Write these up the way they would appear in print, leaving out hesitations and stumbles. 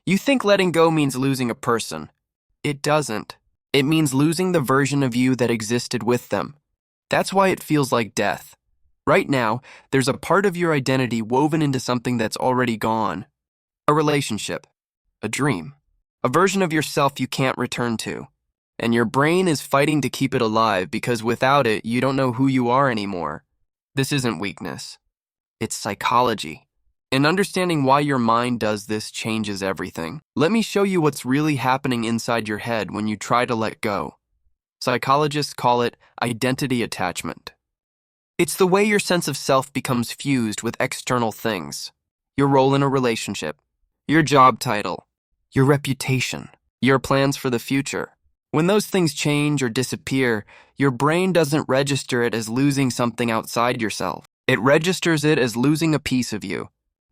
You think letting go means losing a person. It doesn't. It means losing the version of you that existed with them. That's why it feels like death. Right now, there's a part of your identity woven into something that's already gone. A relationship, a dream, a version of yourself you can't return to. And your brain is fighting to keep it alive because without it, you don't know who you are anymore. This isn't weakness. It's psychology. And understanding why your mind does this changes everything. Let me show you what's really happening inside your head when you try to let go. Psychologists call it identity attachment. It's the way your sense of self becomes fused with external things. Your role in a relationship, your job title, your reputation, your plans for the future. When those things change or disappear, your brain doesn't register it as losing something outside yourself. It registers it as losing a piece of you.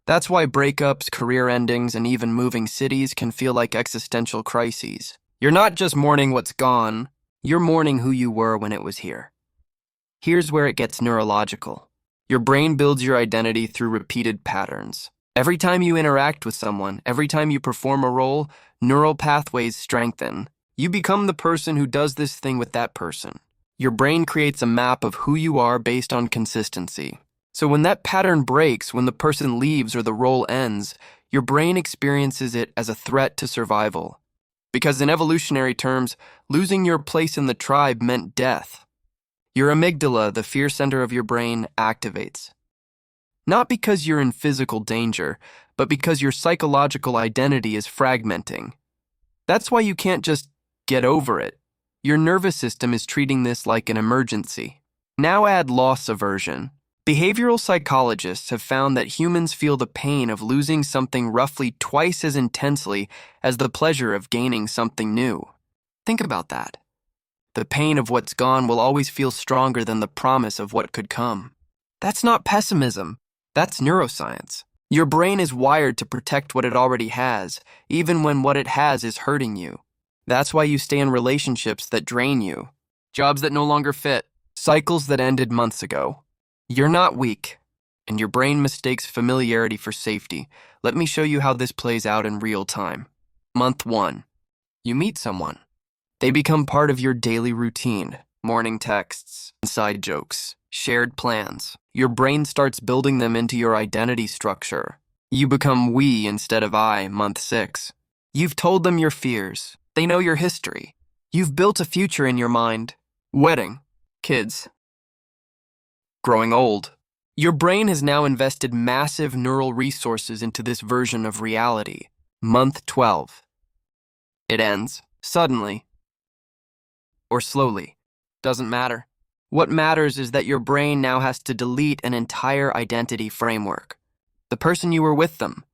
That's why breakups, career endings, and even moving cities can feel like existential crises. You're not just mourning what's gone, you're mourning who you were when it was here. Here's where it gets neurological. Your brain builds your identity through repeated patterns. Every time you interact with someone, every time you perform a role, neural pathways strengthen. You become the person who does this thing with that person. Your brain creates a map of who you are based on consistency. So when that pattern breaks, when the person leaves or the role ends, your brain experiences it as a threat to survival. Because in evolutionary terms, losing your place in the tribe meant death. Your amygdala, the fear center of your brain, activates. Not because you're in physical danger, but because your psychological identity is fragmenting. That's why you can't just get over it. Your nervous system is treating this like an emergency. Now add loss aversion. Behavioral psychologists have found that humans feel the pain of losing something roughly twice as intensely as the pleasure of gaining something new. Think about that. The pain of what's gone will always feel stronger than the promise of what could come. That's not pessimism. That's neuroscience. Your brain is wired to protect what it already has, even when what it has is hurting you. That's why you stay in relationships that drain you, jobs that no longer fit, cycles that ended months ago. You're not weak, and your brain mistakes familiarity for safety. Let me show you how this plays out in real time. Month 1. You meet someone. They become part of your daily routine. Morning texts, inside jokes, shared plans. Your brain starts building them into your identity structure. You become we instead of I, month 6. You've told them your fears. They know your history. You've built a future in your mind. Wedding, kids, growing old. Your brain has now invested massive neural resources into this version of reality. Month 12. It ends, suddenly, or slowly. Doesn't matter. What matters is that your brain now has to delete an entire identity framework. The person you were with them,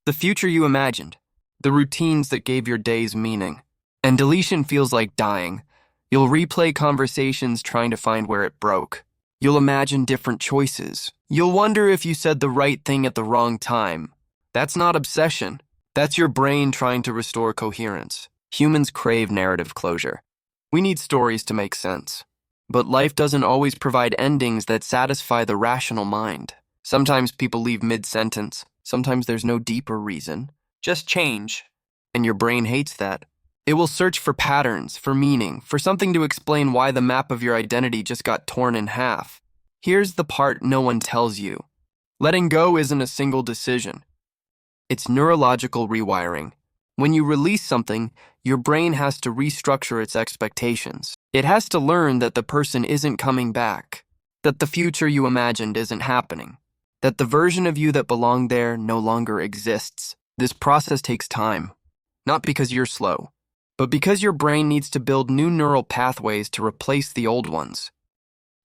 the future you imagined, the routines that gave your days meaning. And deletion feels like dying. You'll replay conversations trying to find where it broke. You'll imagine different choices. You'll wonder if you said the right thing at the wrong time. That's not obsession. That's your brain trying to restore coherence. Humans crave narrative closure. We need stories to make sense. But life doesn't always provide endings that satisfy the rational mind. Sometimes people leave mid-sentence. Sometimes there's no deeper reason. Just change. And your brain hates that. It will search for patterns, for meaning, for something to explain why the map of your identity just got torn in half. Here's the part no one tells you. Letting go isn't a single decision. It's neurological rewiring. When you release something, your brain has to restructure its expectations. It has to learn that the person isn't coming back, that the future you imagined isn't happening, that the version of you that belonged there no longer exists. This process takes time, not because you're slow, but because your brain needs to build new neural pathways to replace the old ones.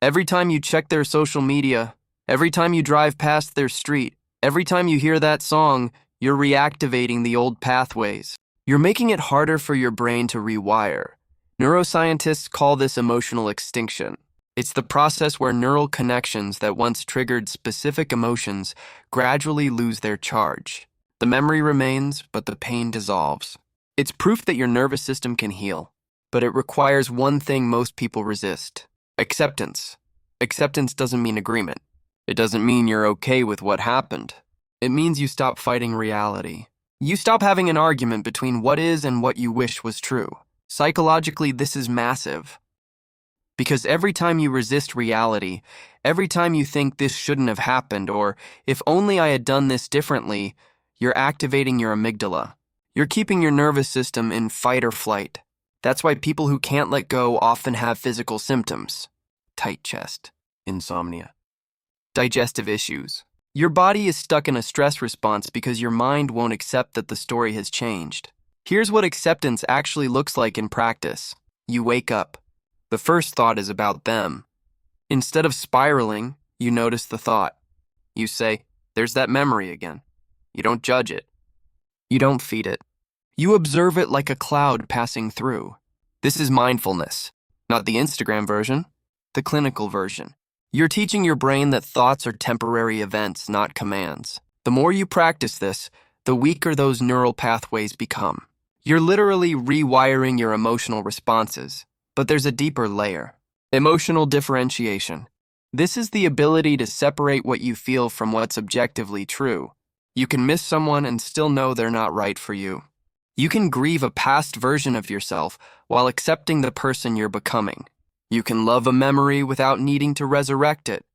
Every time you check their social media, every time you drive past their street, every time you hear that song, you're reactivating the old pathways. You're making it harder for your brain to rewire. Neuroscientists call this emotional extinction. It's the process where neural connections that once triggered specific emotions gradually lose their charge. The memory remains, but the pain dissolves. It's proof that your nervous system can heal, but it requires one thing most people resist: acceptance. Acceptance doesn't mean agreement. It doesn't mean you're okay with what happened. It means you stop fighting reality. You stop having an argument between what is and what you wish was true. Psychologically, this is massive. Because every time you resist reality, every time you think this shouldn't have happened, or if only I had done this differently, you're activating your amygdala. You're keeping your nervous system in fight or flight. That's why people who can't let go often have physical symptoms. Tight chest, insomnia, digestive issues. Your body is stuck in a stress response because your mind won't accept that the story has changed. Here's what acceptance actually looks like in practice. You wake up. The first thought is about them. Instead of spiraling, you notice the thought. You say, there's that memory again. You don't judge it. You don't feed it. You observe it like a cloud passing through. This is mindfulness, not the Instagram version, the clinical version. You're teaching your brain that thoughts are temporary events, not commands. The more you practice this, the weaker those neural pathways become. You're literally rewiring your emotional responses. But there's a deeper layer. Emotional differentiation. This is the ability to separate what you feel from what's objectively true. You can miss someone and still know they're not right for you. You can grieve a past version of yourself while accepting the person you're becoming. You can love a memory without needing to resurrect it.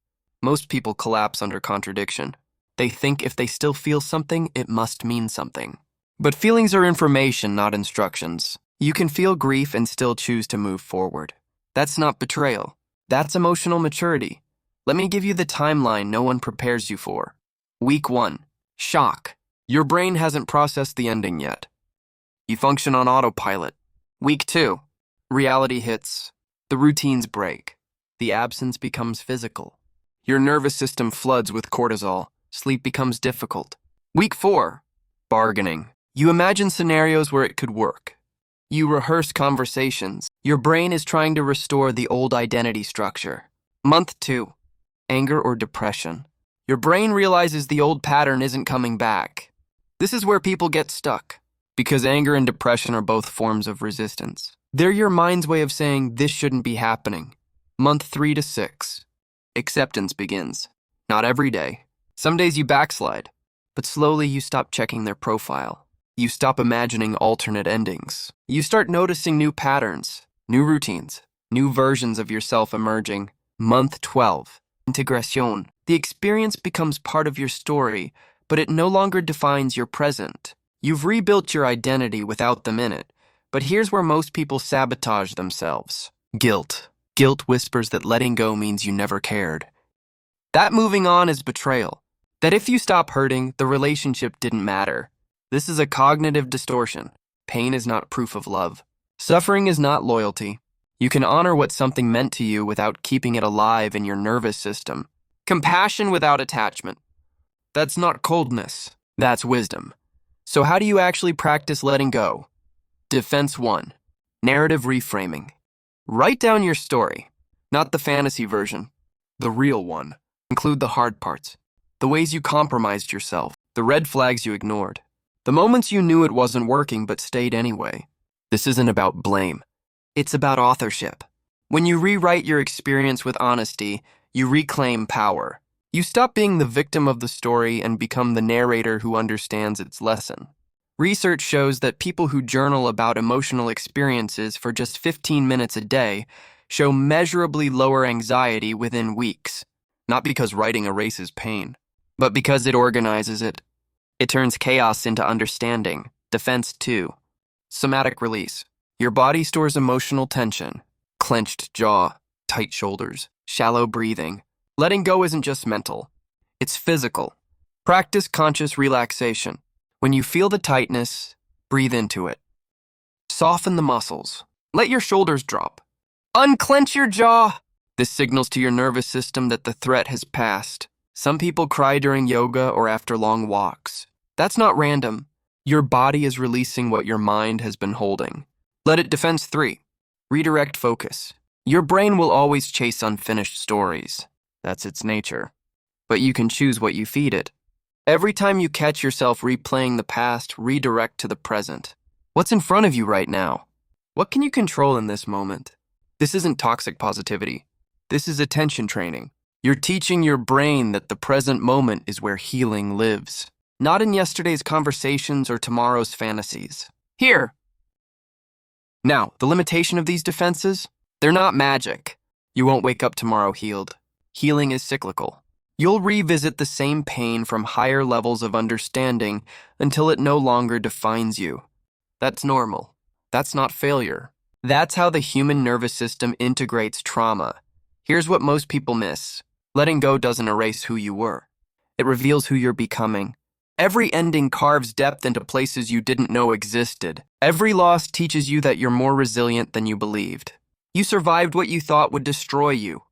Most people collapse under contradiction. They think if they still feel something, it must mean something. But feelings are information, not instructions. You can feel grief and still choose to move forward. That's not betrayal. That's emotional maturity. Let me give you the timeline no one prepares you for. Week 1. Shock. Your brain hasn't processed the ending yet. You function on autopilot. Week 2. Reality hits. The routines break. The absence becomes physical. Your nervous system floods with cortisol. Sleep becomes difficult. Week 4. Bargaining. You imagine scenarios where it could work. You rehearse conversations. Your brain is trying to restore the old identity structure. Month 2. Anger or depression. Your brain realizes the old pattern isn't coming back. This is where people get stuck, because anger and depression are both forms of resistance. They're your mind's way of saying this shouldn't be happening. Month 3 to 6. Acceptance begins. Not every day. Some days you backslide, but slowly you stop checking their profile. You stop imagining alternate endings. You start noticing new patterns, new routines, new versions of yourself emerging. Month 12. Integration. The experience becomes part of your story, but it no longer defines your present. You've rebuilt your identity without them in it, but here's where most people sabotage themselves. Guilt. Guilt whispers that letting go means you never cared. That moving on is betrayal. That if you stop hurting, the relationship didn't matter. This is a cognitive distortion. Pain is not proof of love. Suffering is not loyalty. You can honor what something meant to you without keeping it alive in your nervous system. Compassion without attachment. That's not coldness. That's wisdom. So how do you actually practice letting go? Defense 1. Narrative reframing. Write down your story, not the fantasy version, the real one. Include the hard parts, the ways you compromised yourself, the red flags you ignored, the moments you knew it wasn't working but stayed anyway. This isn't about blame. It's about authorship. When you rewrite your experience with honesty, you reclaim power. You stop being the victim of the story and become the narrator who understands its lesson. Research shows that people who journal about emotional experiences for just 15 minutes a day show measurably lower anxiety within weeks. Not because writing erases pain, but because it organizes it. It turns chaos into understanding. Defense 2. Somatic release. Your body stores emotional tension. Clenched jaw, tight shoulders, shallow breathing. Letting go isn't just mental. It's physical. Practice conscious relaxation. When you feel the tightness, breathe into it. Soften the muscles. Let your shoulders drop. Unclench your jaw. This signals to your nervous system that the threat has passed. Some people cry during yoga or after long walks. That's not random. Your body is releasing what your mind has been holding. Let it. Defense 3. Redirect focus. Your brain will always chase unfinished stories. That's its nature. But you can choose what you feed it. Every time you catch yourself replaying the past, redirect to the present. What's in front of you right now? What can you control in this moment? This isn't toxic positivity. This is attention training. You're teaching your brain that the present moment is where healing lives. not in yesterday's conversations or tomorrow's fantasies. Here. Now, the limitation of these defenses? They're not magic. You won't wake up tomorrow healed. Healing is cyclical. You'll revisit the same pain from higher levels of understanding until it no longer defines you. That's normal. That's not failure. That's how the human nervous system integrates trauma. Here's what most people miss. Letting go doesn't erase who you were. It reveals who you're becoming. Every ending carves depth into places you didn't know existed. Every loss teaches you that you're more resilient than you believed. You survived what you thought would destroy you.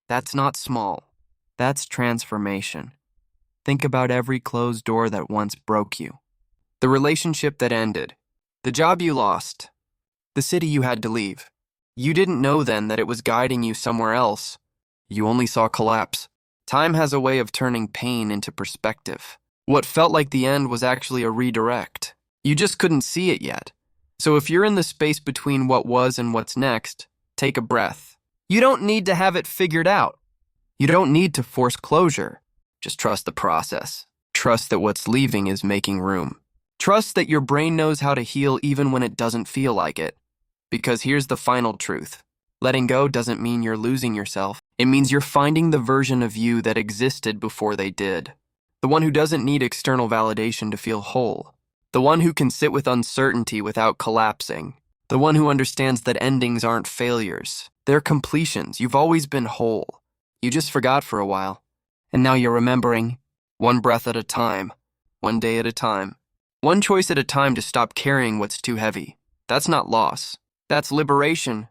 That's not small. That's transformation. Think about every closed door that once broke you. The relationship that ended. The job you lost. The city you had to leave. You didn't know then that it was guiding you somewhere else. You only saw collapse. Time has a way of turning pain into perspective. What felt like the end was actually a redirect. You just couldn't see it yet. So if you're in the space between what was and what's next, take a breath. You don't need to have it figured out. You don't need to force closure. Just trust the process. Trust that what's leaving is making room. Trust that your brain knows how to heal even when it doesn't feel like it. Because here's the final truth. Letting go doesn't mean you're losing yourself. It means you're finding the version of you that existed before they did. The one who doesn't need external validation to feel whole. The one who can sit with uncertainty without collapsing. The one who understands that endings aren't failures. They're completions. You've always been whole. You just forgot for a while. And now you're remembering. One breath at a time. One day at a time. One choice at a time to stop carrying what's too heavy. That's not loss. That's liberation.